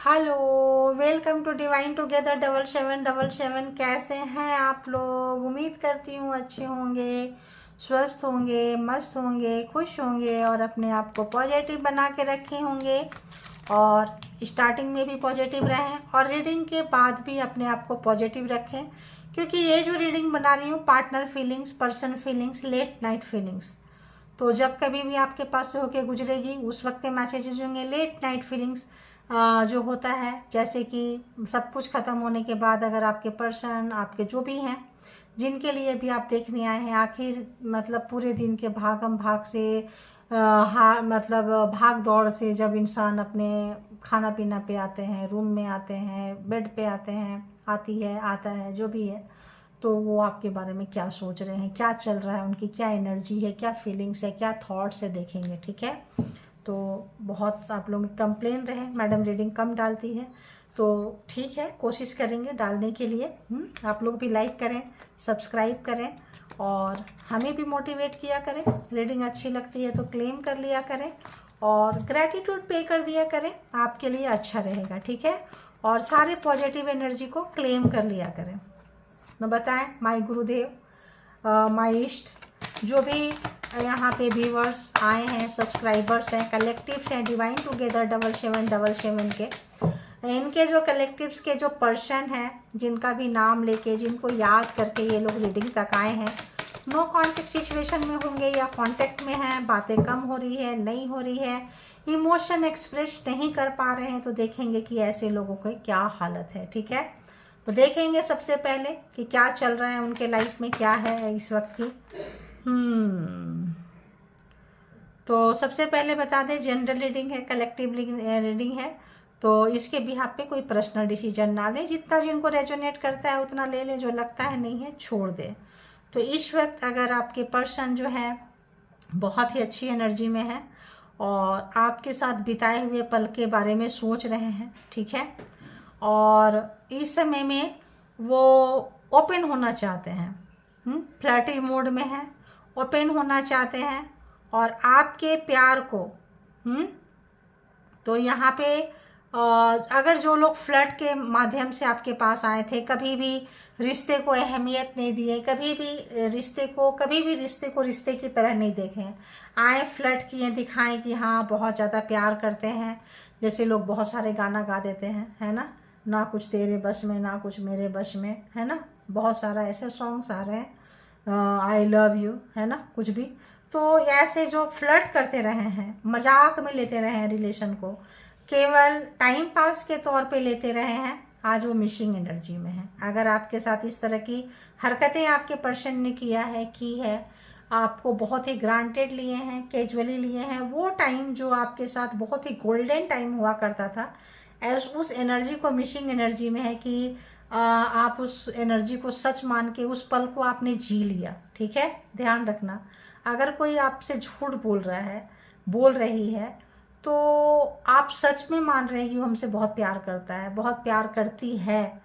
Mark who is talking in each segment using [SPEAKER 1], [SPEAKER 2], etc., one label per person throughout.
[SPEAKER 1] Hello, welcome to divine together 7777। कैसे हैं आप लोग? उम्मीद करती हूँ अच्छे होंगे, स्वस्थ होंगे, मस्त होंगे, खुश होंगे और अपने आप को पॉजिटिव बना के रखे होंगे और स्टार्टिंग में भी पॉजिटिव रहें और रीडिंग के बाद भी अपने आप को पॉजिटिव रखें, क्योंकि ये जो रीडिंग बना रही हूँ partner feelings, person feelings, late night feelings, तो जब कभी भी आपके पास से होके गुजरेगी उस वक्त के मैसेजेस होंगे। लेट नाइट फीलिंग्स जो होता है, जैसे कि सब कुछ ख़त्म होने के बाद अगर आपके पर्सन, आपके जो भी हैं, जिनके लिए भी आप देखने आए हैं, आखिर मतलब पूरे दिन के भागम भाग से मतलब भाग दौड़ से जब इंसान अपने खाना पीना पे आते हैं, रूम में आते हैं, बेड पे आते हैं, आती है, आता है, जो भी है, तो वो आपके बारे में क्या सोच रहे हैं, क्या चल रहा है, उनकी क्या एनर्जी है, क्या फीलिंग्स है, क्या थॉट्स है, देखेंगे। ठीक है, तो बहुत आप लोग कंप्लेन रहे मैडम रीडिंग कम डालती है, तो ठीक है, कोशिश करेंगे डालने के लिए। आप लोग भी लाइक करें, सब्सक्राइब करें और हमें भी मोटिवेट किया करें। रीडिंग अच्छी लगती है तो क्लेम कर लिया करें और ग्रैटिट्यूड पे कर दिया करें, आपके लिए अच्छा रहेगा। ठीक है, और सारे पॉजिटिव एनर्जी को क्लेम कर लिया करें। तो बताएं माय गुरुदेव, माय इष्ट, जो भी यहाँ पे व्यूवर्स आए हैं, सब्सक्राइबर्स हैं, कलेक्टिव्स हैं डिवाइन टुगेदर 7777 के, इनके जो कलेक्टिव्स के जो पर्सन हैं, जिनका भी नाम लेके, जिनको याद करके ये लोग रीडिंग तक आए हैं, नो कांटेक्ट सिचुएशन में होंगे या कांटेक्ट में हैं, बातें कम हो रही है, नहीं हो रही है, इमोशन एक्सप्रेस नहीं कर पा रहे हैं, तो देखेंगे कि ऐसे लोगों की क्या हालत है। ठीक है, तो देखेंगे सबसे पहले कि क्या चल रहा है उनके लाइफ में, क्या है इस वक्त की। तो सबसे पहले बता दें, जनरल रीडिंग है, कलेक्टिव रीडिंग है, तो इसके बिहाफ पे कोई पर्सनल डिसीजन ना लें। जितना जिनको रेजोनेट करता है उतना ले लें, जो लगता है नहीं है छोड़ दें। तो इस वक्त अगर आपके पर्सन जो है बहुत ही अच्छी एनर्जी में है और आपके साथ बिताए हुए पल के बारे में सोच रहे हैं, ठीक है, और इस समय में वो ओपन होना चाहते हैं, फ्लर्टी मोड में है, ओपन होना चाहते हैं और आपके प्यार को, तो यहाँ पे अगर जो लोग फ्लर्ट के माध्यम से आपके पास आए थे, कभी भी रिश्ते को अहमियत नहीं दिए, कभी भी रिश्ते को रिश्ते की तरह नहीं देखे, आए फ्लर्ट किए, दिखाएं कि हाँ बहुत ज़्यादा प्यार करते हैं, जैसे लोग बहुत सारे गाना गा देते हैं, है ना कुछ तेरे बस में, ना कुछ मेरे बस में, है ना, बहुत सारा ऐसे सॉन्ग्स आ रहे हैं, आई लव यू, है ना, कुछ भी। तो ऐसे जो फ्लर्ट करते रहे हैं, मजाक में लेते रहे हैं, रिलेशन को केवल टाइम पास के तौर पे लेते रहे हैं, आज वो मिसिंग एनर्जी में है। अगर आपके साथ इस तरह की हरकतें आपके पर्सन ने किया है, की है, आपको बहुत ही ग्रांटेड लिए हैं, कैजुअली लिए हैं, वो टाइम जो आपके साथ बहुत ही गोल्डन टाइम हुआ करता था, उस एनर्जी को मिसिंग एनर्जी में है कि आप उस एनर्जी को सच मान के उस पल को आपने जी लिया। ठीक है, ध्यान रखना, अगर कोई आपसे झूठ बोल रहा है, बोल रही है, तो आप सच में मान रहे हैं कि वो हमसे बहुत प्यार करता है, बहुत प्यार करती है,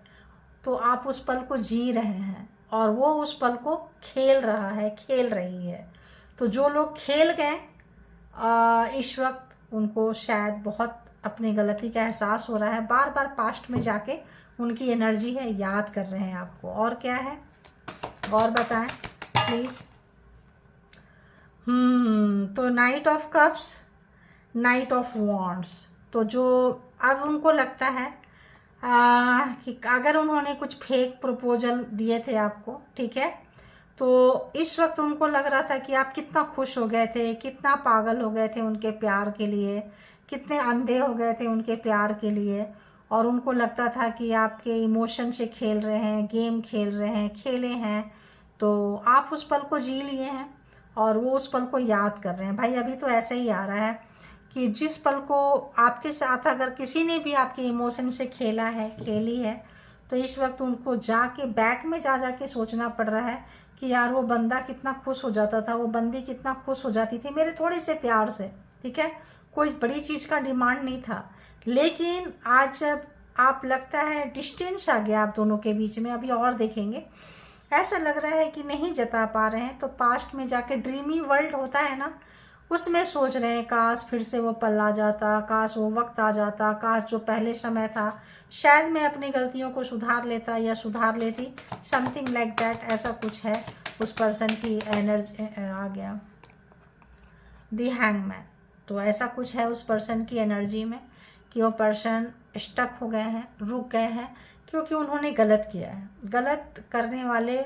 [SPEAKER 1] तो आप उस पल को जी रहे हैं और वो उस पल को खेल रहा है, खेल रही है। तो जो लोग खेल गए इस वक्त, उनको शायद बहुत अपनी गलती का एहसास हो रहा है, बार बार पास्ट में जाके उनकी एनर्जी है, याद कर रहे हैं आपको। और क्या है, और बताएं प्लीज़। तो night of cups, night of wands, तो जो अब उनको लगता है कि अगर उन्होंने कुछ फेक प्रपोजल दिए थे आपको, ठीक है, तो इस वक्त उनको लग रहा था कि आप कितना खुश हो गए थे, कितना पागल हो गए थे उनके प्यार के लिए, कितने अंधे हो गए थे उनके प्यार के लिए, और उनको लगता था कि आपके इमोशन से खेल रहे हैं, गेम खेल रहे हैं, खेले हैं, तो आप उस पल को जी लिए हैं और वो उस पल को याद कर रहे हैं। भाई अभी तो ऐसे ही आ रहा है कि जिस पल को आपके साथ अगर किसी ने भी आपके इमोशन से खेला है, खेली है, तो इस वक्त उनको जाके बैक में जा के सोचना पड़ रहा है कि यार वो बंदा कितना खुश हो जाता था, वो बंदी कितना खुश हो जाती थी मेरे थोड़े से प्यार से। ठीक है, कोई बड़ी चीज़ का डिमांड नहीं था, लेकिन आज जब आप लगता है डिस्टेंस आ गया आप दोनों के बीच में, अभी और देखेंगे, ऐसा लग रहा है कि नहीं जता पा रहे हैं, तो पास्ट में जाके ड्रीमी वर्ल्ड होता है ना, उसमें सोच रहे हैं काश फिर से वो पल आ जाता, काश वो वक्त आ जाता, काश जो पहले समय था शायद मैं अपनी गलतियों को सुधार लेता या सुधार लेती, समथिंग लाइक दैट। ऐसा कुछ है उस पर्सन की एनर्जी। आ गया दी हैंगमैन। तो ऐसा कुछ है उस पर्सन की एनर्जी में कि वो पर्सन स्टक हो गए हैं, रुक गए हैं, क्योंकि उन्होंने गलत किया है। गलत करने वाले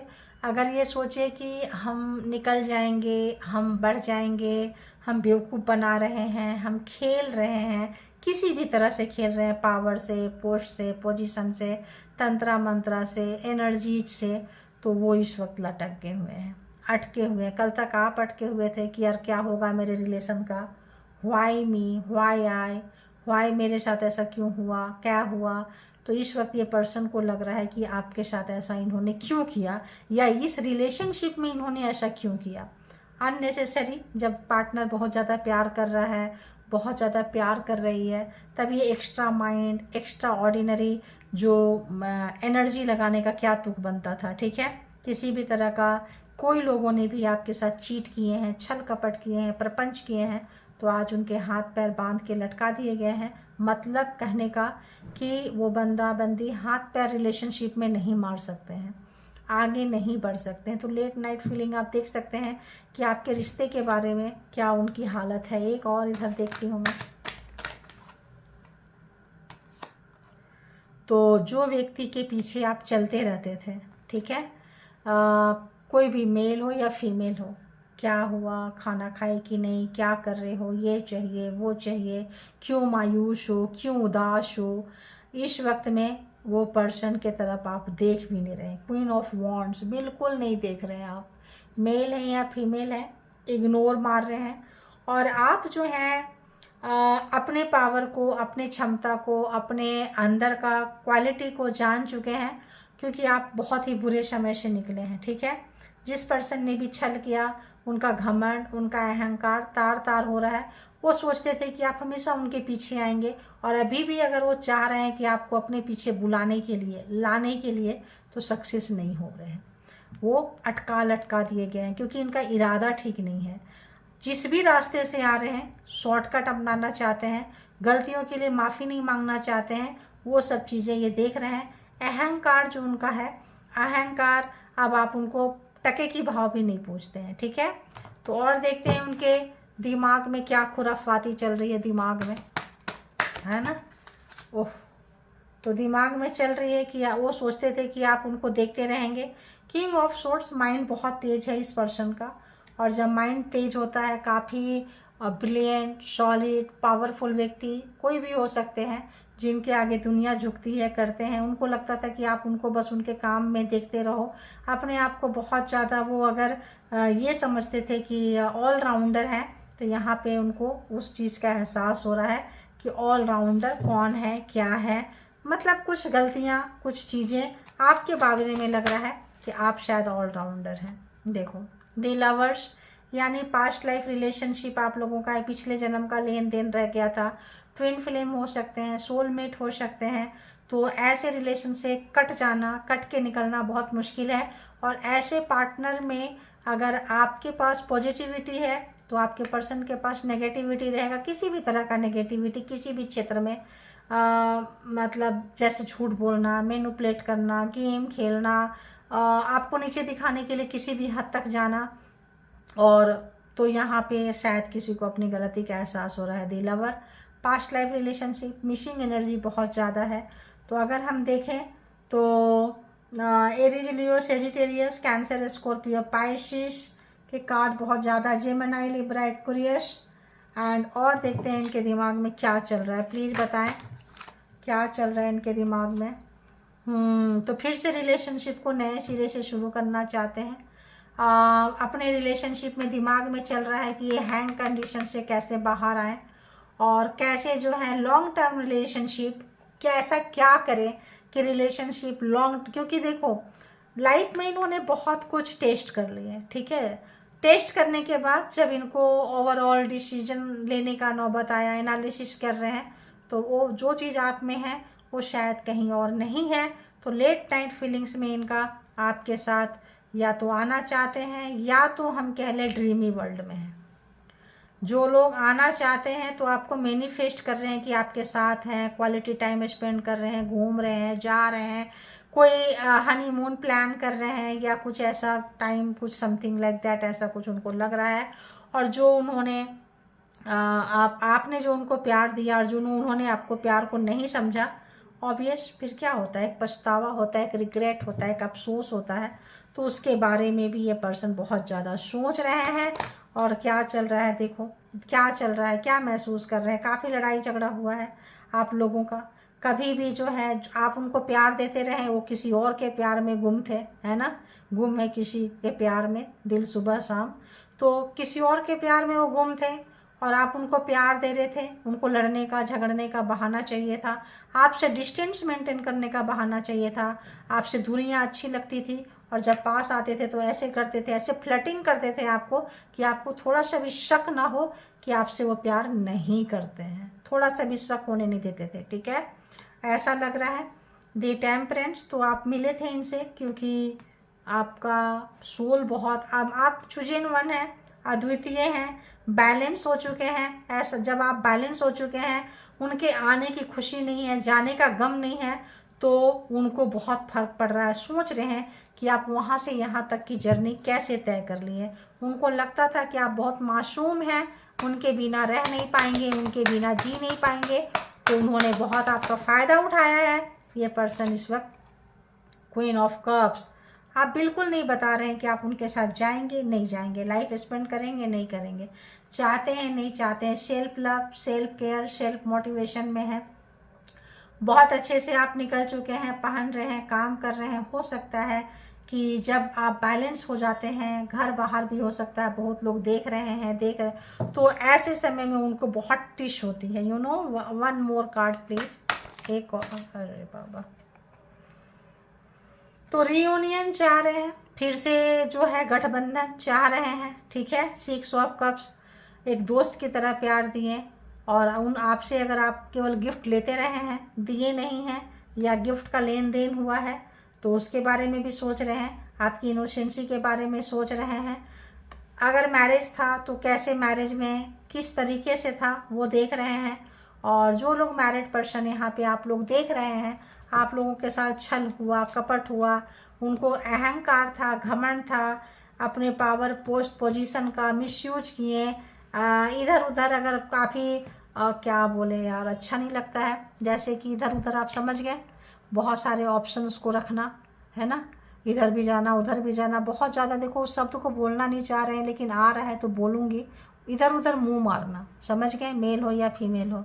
[SPEAKER 1] अगर ये सोचे कि हम निकल जाएंगे, हम बढ़ जाएंगे, हम बेवकूफ़ बना रहे हैं, हम खेल रहे हैं, किसी भी तरह से खेल रहे हैं, पावर से, पोस्ट से, पोजीशन से, तंत्रा मंत्रा से, एनर्जी से, तो वो इस वक्त लटक गए हुए हैं, अटके हुए हैं। कल तक आप अटके हुए थे कि यार क्या होगा मेरे रिलेशन का, why me, why I, why मेरे साथ ऐसा क्यों हुआ, क्या हुआ। तो इस वक्त ये पर्सन को लग रहा है कि आपके साथ ऐसा इन्होंने क्यों किया, या इस रिलेशनशिप में इन्होंने ऐसा क्यों किया। अननेसेसरी, जब पार्टनर बहुत ज़्यादा प्यार कर रहा है, बहुत ज़्यादा प्यार कर रही है, तब ये एक्स्ट्रा माइंड, एक्स्ट्रा ऑर्डिनरी जो एनर्जी लगाने का क्या तुक बनता था। ठीक है, किसी भी तरह का कोई लोगों ने भी आपके साथ चीट किए हैं, छल कपट किए हैं, प्रपंच किए हैं, तो आज उनके हाथ पैर बांध के लटका दिए गए हैं। मतलब कहने का कि वो बंदा बंदी हाथ पैर रिलेशनशिप में नहीं मार सकते हैं, आगे नहीं बढ़ सकते हैं। तो लेट नाइट फीलिंग आप देख सकते हैं कि आपके रिश्ते के बारे में क्या उनकी हालत है। एक और इधर देखती हूँ मैं। तो जो व्यक्ति के पीछे आप चलते रहते थे, ठीक है, कोई भी मेल हो या फीमेल हो, क्या हुआ, खाना खाए कि नहीं, क्या कर रहे हो, ये चाहिए वो चाहिए, क्यों मायूस हो, क्यों उदास हो, इस वक्त में वो पर्सन के तरफ आप देख भी नहीं रहे। क्वीन ऑफ वॉन्ड्स, बिल्कुल नहीं देख रहे हैं आप। मेल है या फीमेल है, इग्नोर मार रहे हैं। और आप जो है अपने पावर को, अपने क्षमता को, अपने अंदर का क्वालिटी को जान चुके हैं, क्योंकि आप बहुत ही बुरे समय से निकले हैं। ठीक है, जिस पर्सन ने भी छल किया, उनका घमंड, उनका अहंकार तार तार हो रहा है। वो सोचते थे कि आप हमेशा उनके पीछे आएंगे, और अभी भी अगर वो चाह रहे हैं कि आपको अपने पीछे बुलाने के लिए, लाने के लिए, तो सक्सेस नहीं हो रहे हैं। वो अटका लटका दिए गए हैं, क्योंकि इनका इरादा ठीक नहीं है। जिस भी रास्ते से आ रहे हैं, शॉर्टकट अपनाना चाहते हैं, गलतियों के लिए माफ़ी नहीं मांगना चाहते हैं, वो सब चीज़ें ये देख रहे हैं। अहंकार जो उनका है, अहंकार, अब आप उनको टके की भाव भी नहीं पूछते हैं। ठीक है, तो और देखते हैं उनके दिमाग में क्या खुराफाती चल रही है। दिमाग में है ना, ओह, तो दिमाग में चल रही है कि वो सोचते थे कि आप उनको देखते रहेंगे। किंग ऑफ सोर्ट्स, माइंड बहुत तेज है इस पर्सन का, और जब माइंड तेज होता है, काफ़ी ब्रिलियंट, सॉलिड, पावरफुल व्यक्ति कोई भी हो सकते हैं, जिनके आगे दुनिया झुकती है, करते हैं। उनको लगता था कि आप उनको बस उनके काम में देखते रहो, अपने आप को बहुत ज़्यादा वो अगर ये समझते थे कि ऑलराउंडर हैं, तो यहाँ पे उनको उस चीज़ का एहसास हो रहा है कि ऑलराउंडर कौन है, क्या है। मतलब कुछ गलतियाँ, कुछ चीज़ें आपके बारे में लग रहा है कि आप शायद ऑलराउंडर हैं। देखो, द लवर्स, यानी पास्ट लाइफ रिलेशनशिप आप लोगों का पिछले जन्म का लेन देन रह गया था। ट्विन फ्लेम हो सकते हैं, सोलमेट हो सकते हैं। तो ऐसे रिलेशन से कट जाना, कट के निकलना बहुत मुश्किल है। और ऐसे पार्टनर में अगर आपके पास पॉजिटिविटी है, तो आपके पर्सन के पास नेगेटिविटी रहेगा। किसी भी तरह का नेगेटिविटी किसी भी क्षेत्र में, मतलब जैसे झूठ बोलना, मैनिपुलेट करना, गेम खेलना, आपको नीचे दिखाने के लिए किसी भी हद तक जाना। और तो यहाँ पे शायद किसी को अपनी गलती का एहसास हो रहा है। The lover, past life relationship, missing energy बहुत ज़्यादा है। तो अगर हम देखें तो एरीज, लियो, सेजिटेरियस, कैंसर, स्कॉर्पियो, पाइसिस के कार्ड बहुत ज़्यादा, जेमिनी, लिब्रा, एक्वेरियस। एंड और देखते हैं इनके दिमाग में क्या चल रहा है। प्लीज़ बताएं क्या चल रहा है इनके दिमाग में। तो फिर से रिलेशनशिप को नए सिरे से शुरू करना चाहते हैं। अपने रिलेशनशिप में दिमाग में चल रहा है कि ये हैंग कंडीशन से कैसे बाहर आए, और कैसे जो है लॉन्ग टर्म रिलेशनशिप, क्या ऐसा क्या करें कि रिलेशनशिप लॉन्ग, क्योंकि देखो लाइफ में इन्होंने बहुत कुछ टेस्ट कर लिए। ठीक है, टेस्ट करने के बाद जब इनको ओवरऑल डिसीजन लेने का नौबत आया, एनालिसिस कर रहे हैं, तो वो जो चीज़ आप में है वो शायद कहीं और नहीं है। तो लेट नाइट फीलिंग्स में इनका आपके साथ या तो आना चाहते हैं, या तो हम कह लें ड्रीमी वर्ल्ड में है। जो लोग आना चाहते हैं तो आपको मैनिफेस्ट कर रहे हैं कि आपके साथ हैं, क्वालिटी टाइम स्पेंड कर रहे हैं, घूम रहे हैं, जा रहे हैं, कोई हनीमून प्लान कर रहे हैं या कुछ ऐसा टाइम, कुछ समथिंग लाइक दैट, ऐसा कुछ उनको लग रहा है। और जो उन्होंने आपने जो उनको प्यार दिया और जो उन्होंने आपको प्यार को नहीं समझा, ऑब्वियस फिर क्या होता है, एक पछतावा होता है, एक रिग्रेट होता है, एक अफसोस होता है। तो उसके बारे में भी ये पर्सन बहुत ज़्यादा सोच रहे हैं। और क्या चल रहा है, देखो क्या चल रहा है, क्या महसूस कर रहे हैं। काफ़ी लड़ाई झगड़ा हुआ है आप लोगों का। कभी भी जो है आप उनको प्यार देते रहे, वो किसी और के प्यार में गुम थे, है ना, गुम है किसी के प्यार में दिल सुबह शाम। तो किसी और के प्यार में वो गुम थे और आप उनको प्यार दे रहे थे। उनको लड़ने का झगड़ने का बहाना चाहिए था, आपसे डिस्टेंस मेंटेन करने का बहाना चाहिए था, आपसे दूरियां अच्छी लगती थी। और जब पास आते थे तो ऐसे करते थे, ऐसे फ्लर्टिंग करते थे आपको कि आपको थोड़ा सा भी शक ना हो कि आपसे वो प्यार नहीं करते हैं, थोड़ा सा भी शक होने नहीं देते थे। ठीक है, ऐसा लग रहा है। दी टेम्परेंस, तो आप मिले थे इनसे क्योंकि आपका सोल बहुत, अब आप चुजिन वन है, अद्वितीय हैं, बैलेंस हो चुके हैं। ऐसा जब आप बैलेंस हो चुके हैं, उनके आने की खुशी नहीं है, जाने का गम नहीं है, तो उनको बहुत फर्क पड़ रहा है। सोच रहे हैं कि आप वहाँ से यहाँ तक की जर्नी कैसे तय कर लिए। उनको लगता था कि आप बहुत मासूम हैं, उनके बिना रह नहीं पाएंगे, उनके बिना जी नहीं पाएंगे। तो उन्होंने बहुत आपका फ़ायदा उठाया है। ये पर्सन इस वक्त क्वीन ऑफ कप्स, आप बिल्कुल नहीं बता रहे हैं कि आप उनके साथ जाएंगे नहीं जाएंगे, लाइफ स्पेंड करेंगे नहीं करेंगे, चाहते हैं नहीं चाहते हैं। Self love, self care, self motivation में है। बहुत अच्छे से आप निकल चुके हैं, पहन रहे हैं, काम कर रहे हैं। हो सकता है कि जब आप बैलेंस हो जाते हैं, घर बाहर भी हो सकता है, बहुत लोग देख रहे हैं, तो ऐसे समय में उनको बहुत टिश होती है। You know, one more card please, एक और। अरे बाबा, तो रीयूनियन चाह रहे हैं, फिर से जो है गठबंधन चाह रहे हैं। ठीक है, 6 ऑफ कप्स, एक दोस्त की तरह प्यार दिए और उन आपसे अगर आप केवल गिफ्ट लेते रहे हैं, दिए नहीं हैं, या गिफ्ट का लेन देन हुआ है, तो उसके बारे में भी सोच रहे हैं। आपकी इनोसेंसी के बारे में सोच रहे हैं। अगर मैरिज था तो कैसे मैरिज में किस तरीके से था वो देख रहे हैं। और जो लोग मैरिड पर्सन यहाँ पे आप लोग देख रहे हैं, आप लोगों के साथ छल हुआ, कपट हुआ, उनको अहंकार था, घमंड था, अपने पावर पोस्ट पोजीशन का मिसयूज किए, इधर उधर। अगर काफ़ी क्या बोले यार, अच्छा नहीं लगता है, जैसे कि इधर उधर आप समझ गए, बहुत सारे ऑप्शंस को रखना, है ना, इधर भी जाना उधर भी जाना, बहुत ज़्यादा। देखो उस शब्द को बोलना नहीं चाह रहे हैं लेकिन आ रहा है तो बोलूँगी, इधर उधर मुंह मारना, समझ गए, मेल हो या फीमेल हो,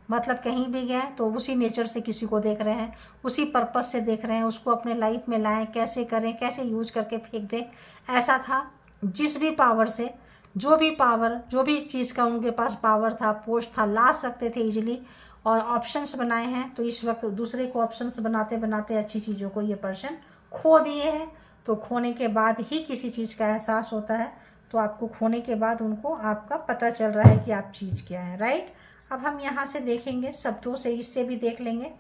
[SPEAKER 1] मतलब कहीं भी गए तो उसी नेचर से किसी को देख रहे हैं, उसी पर्पस से देख रहे हैं, उसको अपने लाइफ में लाएं, कैसे करें, कैसे यूज करके फेंक दें, ऐसा था। जिस भी पावर से, जो भी पावर, जो भी चीज़ का उनके पास पावर था, पोस्ट था, ला सकते थे इजीली, और ऑप्शंस बनाए हैं। तो इस वक्त दूसरे को ऑप्शंस बनाते बनाते अच्छी चीज़ों को ये पर्सन खो दिए हैं। तो खोने के बाद ही किसी चीज़ का एहसास होता है। तो आपको खोने के बाद उनको आपका पता चल रहा है कि आप चीज़ क्या है, राइट। अब हम यहाँ से देखेंगे शब्दों से, इससे भी देख लेंगे।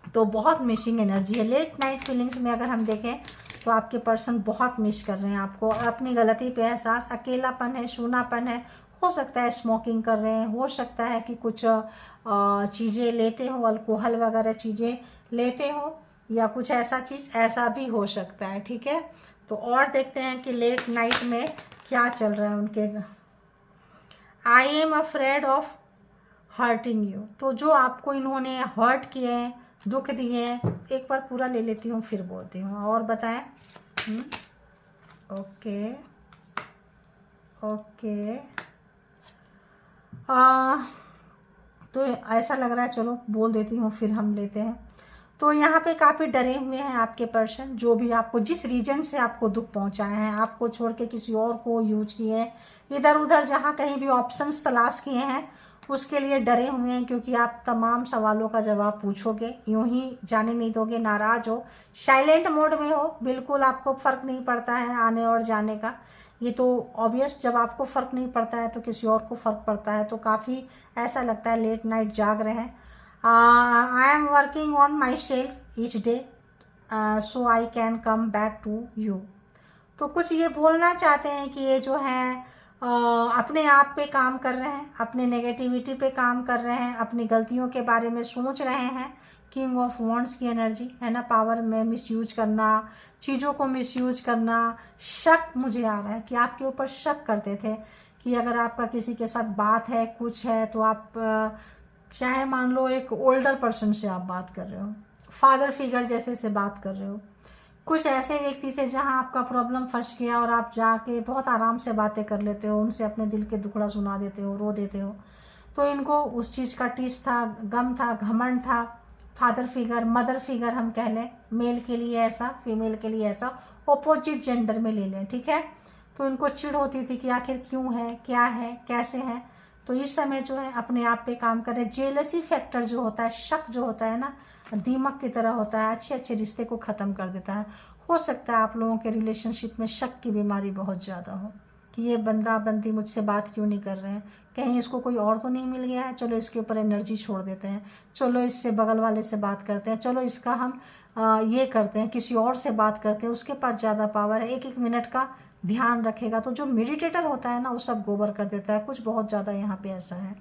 [SPEAKER 1] तो बहुत मिसिंग एनर्जी है। लेट नाइट फीलिंग्स में अगर हम देखें तो आपके पर्सन बहुत मिस कर रहे हैं आपको, और अपनी गलती पे एहसास, अकेलापन है, सूनापन है। हो सकता है स्मोकिंग कर रहे हैं, हो सकता है कि कुछ चीज़ें लेते हो, अल्कोहल वगैरह चीज़ें लेते हो, या कुछ ऐसा चीज़, ऐसा भी हो सकता है। ठीक है, तो और देखते हैं कि लेट नाइट में क्या चल रहा है उनके। आई am afraid of hurting you, तो जो आपको इन्होंने हर्ट किए हैं, दुख दिए हैं, एक बार पूरा ले लेती हूँ फिर बोलती हूँ, और बताएं। ओके ओके, तो ऐसा लग रहा है, चलो बोल देती हूँ फिर हम लेते हैं। तो यहाँ पे काफ़ी डरे हुए हैं आपके पर्सन, जो भी आपको जिस रीजन से आपको दुख पहुँचाए हैं, आपको छोड़ के किसी और को यूज किए हैं, इधर उधर जहाँ कहीं भी ऑप्शंस तलाश किए हैं, उसके लिए डरे हुए हैं। क्योंकि आप तमाम सवालों का जवाब पूछोगे, यूं ही जाने नहीं दोगे, नाराज हो, साइलेंट मोड में हो, बिल्कुल आपको फ़र्क नहीं पड़ता है आने और जाने का। ये तो ऑब्वियस, जब आपको फ़र्क नहीं पड़ता है तो किसी और को फ़र्क पड़ता है। तो काफ़ी ऐसा लगता है लेट नाइट जाग रहे हैं। I am working on myself each day so I can come back to you. तो कुछ ये बोलना चाहते हैं कि ये जो है अपने आप पे काम कर रहे हैं, अपने नेगेटिविटी पे काम कर रहे हैं, अपनी गलतियों के बारे में सोच रहे हैं। किंग ऑफ वॉन्ड्स की एनर्जी है ना, पावर में मिसयूज करना, चीज़ों को मिसयूज करना। शक मुझे आ रहा है कि आपके ऊपर शक करते थे कि अगर आपका किसी के साथ बात है, कुछ है, तो आप चाहे मान लो एक ओल्डर पर्सन से आप बात कर रहे हो, फादर फिगर जैसे से बात कर रहे हो, कुछ ऐसे व्यक्ति से जहां आपका प्रॉब्लम फंस गया और आप जाके बहुत आराम से बातें कर लेते हो, उनसे अपने दिल के दुखड़ा सुना देते हो, रो देते हो। तो इनको उस चीज़ का टीस था, गम था, घमंड था। फादर फिगर, मदर फिगर हम कह लें, मेल के लिए ऐसा, फीमेल के लिए ऐसा, ऑपोजिट जेंडर में ले लें, ठीक है। तो इनको चिढ़ होती थी कि आखिर क्यों है, क्या है, कैसे है। तो इस समय जो है अपने आप पे काम कर रहे। जेलसी फैक्टर जो होता है, शक जो होता है ना, दीमक की तरह होता है, अच्छे अच्छे रिश्ते को ख़त्म कर देता है। हो सकता है आप लोगों के रिलेशनशिप में शक की बीमारी बहुत ज़्यादा हो कि ये बंदा बंदी मुझसे बात क्यों नहीं कर रहे हैं, कहीं इसको कोई और तो नहीं मिल गया है, चलो इसके ऊपर एनर्जी छोड़ देते हैं, चलो इससे बगल वाले से बात करते हैं, चलो इसका हम ये करते हैं, किसी और से बात करते हैं, उसके पास ज़्यादा पावर है, एक एक मिनट का ध्यान रखेगा। तो जो मेडिटेटर होता है ना, वो सब गोबर कर देता है। कुछ बहुत ज़्यादा यहाँ पे ऐसा है।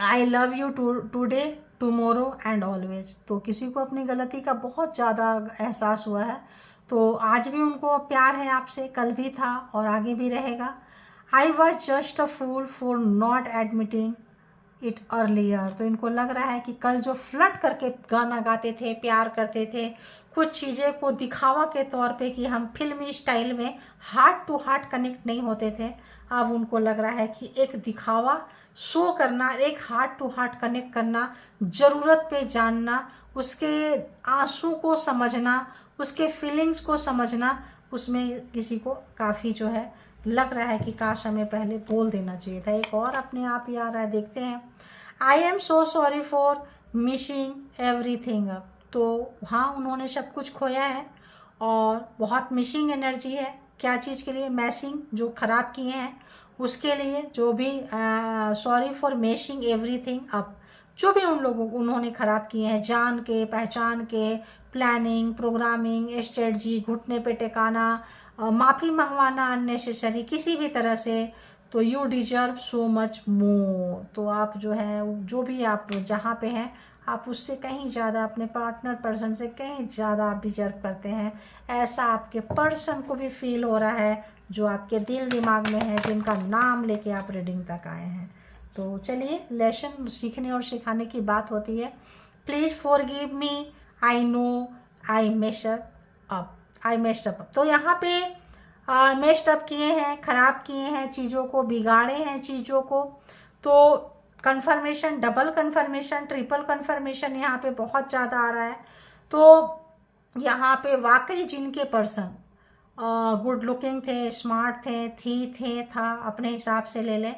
[SPEAKER 1] I love you today, tomorrow and always. तो किसी को अपनी गलती का बहुत ज़्यादा एहसास हुआ है, तो आज भी उनको प्यार है आपसे, कल भी था और आगे भी रहेगा। I was just a fool for not admitting it earlier. तो इनको लग रहा है कि कल जो फ्लर्ट करके गाना गाते थे, प्यार करते थे, कुछ चीज़ें को दिखावा के तौर पे कि हम फिल्मी स्टाइल में हार्ट टू हार्ट कनेक्ट नहीं होते थे, अब उनको लग रहा है कि एक दिखावा शो करना, एक हार्ट टू हार्ट कनेक्ट करना, ज़रूरत पे जानना, उसके आंसू को समझना, उसके फीलिंग्स को समझना, उसमें किसी को काफ़ी जो है लग रहा है कि काश हमें पहले बोल देना चाहिए था। एक और अपने आप ही आ रहा है, देखते हैं। I am so sorry for missing everything up. तो हाँ, उन्होंने सब कुछ खोया है और बहुत मिसिंग एनर्जी है। क्या चीज़ के लिए? मैसिंग, जो ख़राब किए हैं उसके लिए, जो भी sorry for mashing everything up, जो भी उन्होंने ख़राब किए हैं, जान के, पहचान के, प्लानिंग, प्रोग्रामिंग, स्ट्रेटजी, घुटने पे टिकाना, माफ़ी मंगवाना अननेसेसरी किसी भी तरह से। तो you deserve so much more. तो आप जो है, जो भी आप जहाँ पे हैं, आप उससे कहीं ज़्यादा, अपने पार्टनर पर्सन से कहीं ज़्यादा आप डिजर्व करते हैं। ऐसा आपके पर्सन को भी फील हो रहा है, जो आपके दिल दिमाग में है, जिनका नाम लेके आप रीडिंग तक आए हैं। तो चलिए, लेसन सीखने और सिखाने की बात होती है। Please forgive me, I know I messed up, I messed up. तो यहाँ पे मेस्ड अप किए हैं, ख़राब किए हैं, चीज़ों को बिगाड़े हैं, चीज़ों को। तो confirmation, double confirmation, triple confirmation यहाँ पे बहुत ज़्यादा आ रहा है। तो यहाँ पे वाकई जिनके पर्सन गुड लुकिंग थे, स्मार्ट थे, थे था, अपने हिसाब से ले लें,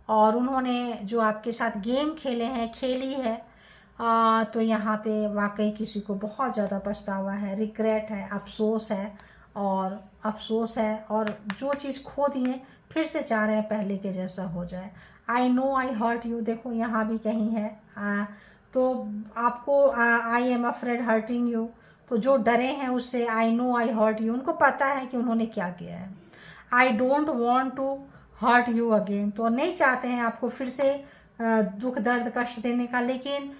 [SPEAKER 1] और उन्होंने जो आपके साथ गेम खेले हैं, खेली है, तो यहाँ पे वाकई किसी को बहुत ज़्यादा पछतावा है, रिग्रेट है, अफसोस है, और अफसोस है, और जो चीज़ खो दिए फिर से चाह रहे हैं पहले के जैसा हो जाए। I know I hurt you, देखो यहाँ भी कहीं है। तो आपको I am afraid hurting you, तो जो डरे हैं उससे I know I hurt you, उनको पता है कि उन्होंने क्या किया है। I don't want to hurt you again, तो नहीं चाहते हैं आपको फिर से दुख दर्द कष्ट देने का। लेकिन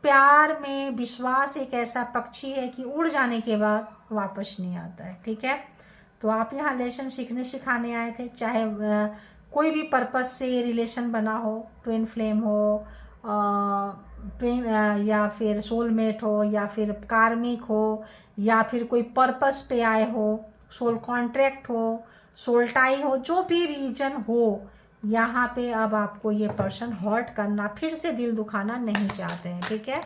[SPEAKER 1] प्यार में विश्वास एक ऐसा पक्षी है कि उड़ जाने के बाद वापस नहीं आता है, ठीक है। तो आप यहाँ लेसन सीखने सिखाने आए थे, चाहे कोई भी पर्पस से रिलेशन बना हो, ट्विन फ्लेम हो, प्रेम, या फिर सोलमेट हो, या फिर कार्मिक हो, या फिर कोई पर्पस पे आए हो, सोल कॉन्ट्रैक्ट हो, सोल टाई हो, जो भी रीजन हो, यहाँ पे अब आपको ये पर्सन हर्ट करना, फिर से दिल दुखाना नहीं चाहते हैं, ठीक है।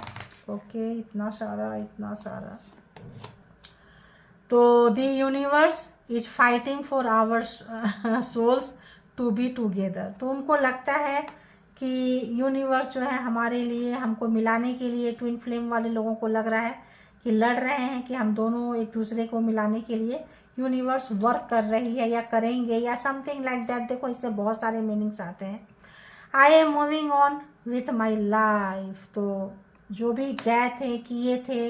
[SPEAKER 1] ओके, इतना सारा। तो the universe is fighting for our souls to be together. तो उनको लगता है कि यूनिवर्स जो है हमारे लिए, हमको मिलाने के लिए, ट्विन फ्लेम वाले लोगों को लग रहा है कि लड़ रहे हैं कि हम दोनों एक दूसरे को मिलाने के लिए यूनिवर्स वर्क कर रही है या करेंगे, या समथिंग लाइक दैट। देखो, इससे बहुत सारे मीनिंग्स आते हैं। I am moving on with my life. तो जो भी गए थे, किए थे,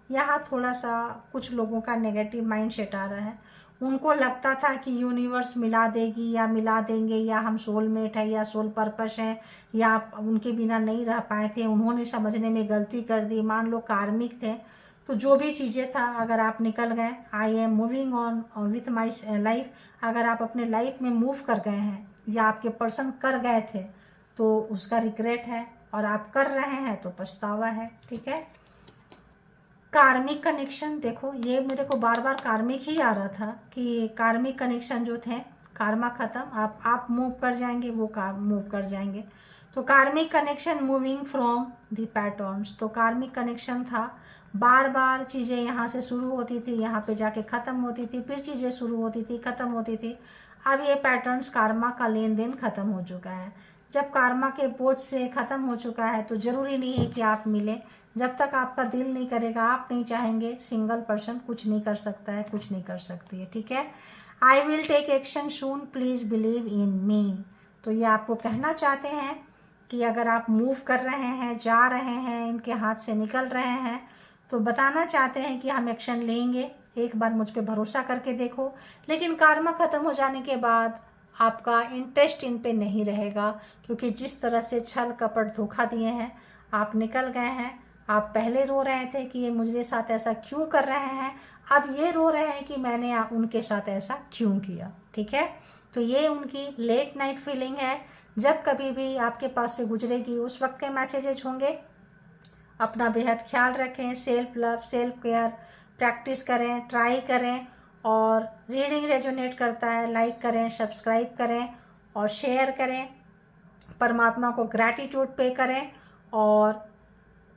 [SPEAKER 1] यहाँ थोड़ा सा कुछ लोगों का नेगेटिव माइंड सेट आ रहा है। उनको लगता था कि यूनिवर्स मिला देगी या मिला देंगे, या हम सोलमेट है या सोल पर्पस है, या आप उनके बिना नहीं रह पाए थे, उन्होंने समझने में गलती कर दी, मान लो कार्मिक थे। तो जो भी चीज़ें था, अगर आप निकल गए, I am moving on with my life, अगर आप अपने लाइफ में मूव कर गए हैं या आपके पर्सन कर गए थे तो उसका रिग्रेट है, और आप कर रहे हैं तो पछतावा है। ठीक है, कार्मिक कनेक्शन देखो, ये मेरे को बार बार कार्मिक ही आ रहा था कि कार्मिक कनेक्शन जो थे, कार्मा खत्म, आप मूव कर जाएंगे, वो मूव कर जाएंगे। तो karmic connection moving from the patterns, तो कार्मिक कनेक्शन था, बार बार चीज़ें यहाँ से शुरू होती थी, यहाँ पे जाके ख़त्म होती थी, फिर चीज़ें शुरू होती थी, ख़त्म होती थी। अब ये पैटर्न्स, कार्मा का लेन देन ख़त्म हो चुका है। जब कार्मा के बोझ से ख़त्म हो चुका है तो ज़रूरी नहीं है कि आप मिलें। जब तक आपका दिल नहीं करेगा, आप नहीं चाहेंगे, सिंगल पर्सन कुछ नहीं कर सकता है, कुछ नहीं कर सकती है। ठीक है, I will take action soon, please believe in me. तो ये आपको कहना चाहते हैं कि अगर आप मूव कर रहे हैं, जा रहे हैं, इनके हाथ से निकल रहे हैं, तो बताना चाहते हैं कि हम एक्शन लेंगे, एक बार मुझ पे भरोसा करके देखो। लेकिन कार्मा ख़त्म हो जाने के बाद आपका इंटरेस्ट इन पे नहीं रहेगा, क्योंकि जिस तरह से छल कपट धोखा दिए हैं, आप निकल गए हैं। आप पहले रो रहे थे कि ये मुझे साथ ऐसा क्यों कर रहे हैं, अब ये रो रहे हैं कि मैंने उनके साथ ऐसा क्यों किया। ठीक है, तो ये उनकी लेट नाइट फीलिंग है। जब कभी भी आपके पास से गुजरेगी, उस वक्त के मैसेजेज होंगे। अपना बेहद ख्याल रखें, self love, self care practice करें, ट्राई करें, और रीडिंग रेजोनेट करता है, लाइक करें, सब्सक्राइब करें और शेयर करें। परमात्मा को ग्रैटिट्यूड पे करें, और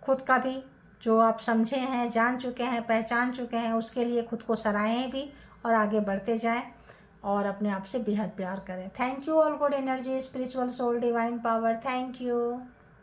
[SPEAKER 1] खुद का भी जो आप समझे हैं, जान चुके हैं, पहचान चुके हैं, उसके लिए खुद को सराहें भी और आगे बढ़ते जाएं, और अपने आप से बेहद प्यार करें। Thank you all good energy, spiritual soul, divine power, thank you.